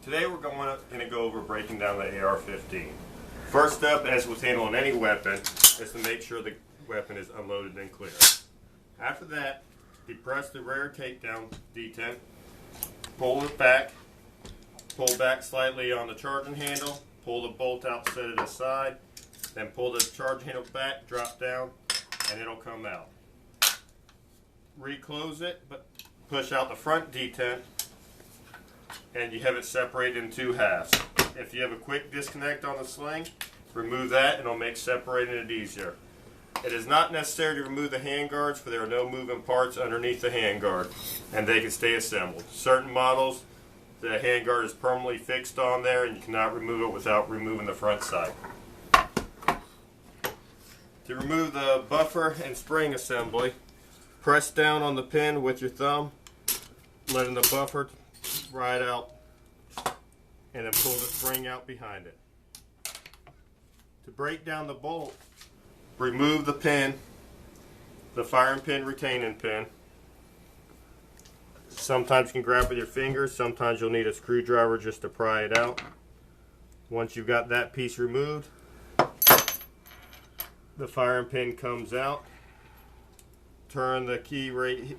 Today we're going to go over breaking down the AR-15. First step, as with handling any weapon, is to make sure the weapon is unloaded and clear. After that, depress the rear takedown detent, pull it back, pull back slightly on the charging handle, pull the bolt out, set it aside, then pull the charging handle back, drop down, and it'll come out. Reclose it, but push out the front detent, and you have it separated in two halves. If you have a quick disconnect on the sling, remove that and it'll make separating it easier. It is not necessary to remove the handguards, for there are no moving parts underneath the handguard and they can stay assembled. Certain models, the handguard is permanently fixed on there and you cannot remove it without removing the front side. To remove the buffer and spring assembly, press down on the pin with your thumb, letting the buffer ride out, and then pull the spring out behind it. To break down the bolt, remove the pin, the firing pin, retaining pin. Sometimes you can grab with your fingers, sometimes you'll need a screwdriver just to pry it out. Once you've got that piece removed, the firing pin comes out. Turn the key right here,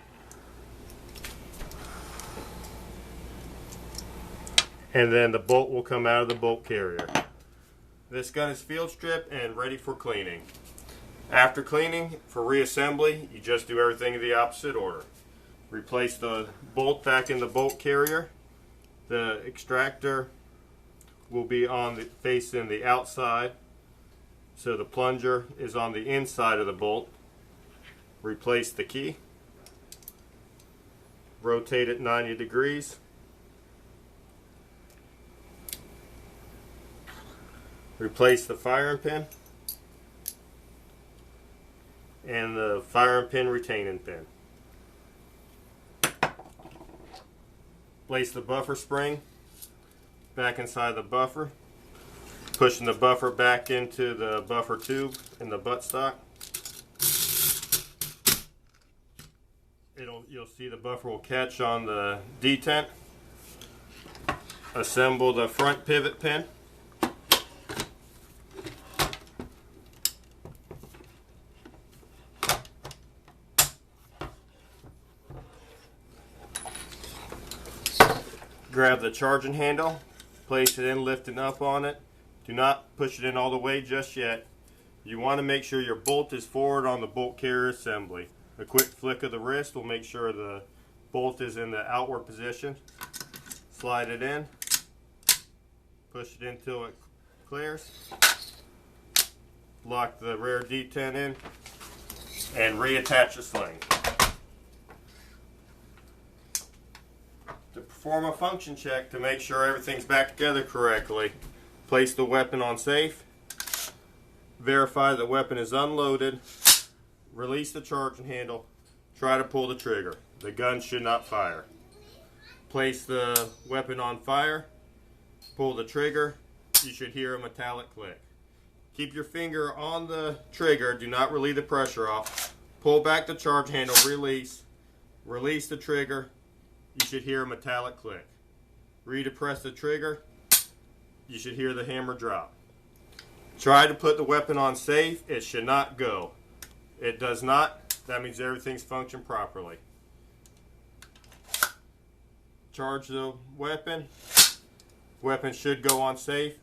and then the bolt will come out of the bolt carrier. This gun is field stripped and ready for cleaning. After cleaning, for reassembly, you just do everything in the opposite order. Replace the bolt back in the bolt carrier. The extractor will be on the facing the outside, so the plunger is on the inside of the bolt. Replace the key. Rotate it 90 degrees. Replace the firing pin and the firing pin retaining pin. Place the buffer spring back inside the buffer, pushing the buffer back into the buffer tube in the buttstock. You'll see the buffer will catch on the detent. Assemble the front pivot pin. Grab the charging handle, place it in, lifting up on it. Do not push it in all the way just yet. You want to make sure your bolt is forward on the bolt carrier assembly. A quick flick of the wrist will make sure the bolt is in the outward position. Slide it in, push it until it clears. Lock the rear detent in and reattach the sling. To perform a function check to make sure everything's back together correctly, place the weapon on safe, verify the weapon is unloaded, release the charging handle, try to pull the trigger. The gun should not fire. Place the weapon on fire, pull the trigger, you should hear a metallic click. Keep your finger on the trigger, do not relieve the pressure off. Pull back the charge handle, release the trigger, you should hear a metallic click. Redepress the trigger, you should hear the hammer drop. Try to put the weapon on safe, it should not go. It does not, that means everything's functioned properly. Charge the weapon, weapon should go on safe,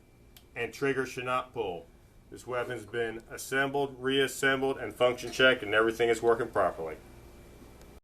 and trigger should not pull. This weapon's been assembled, reassembled, and function checked, and everything is working properly.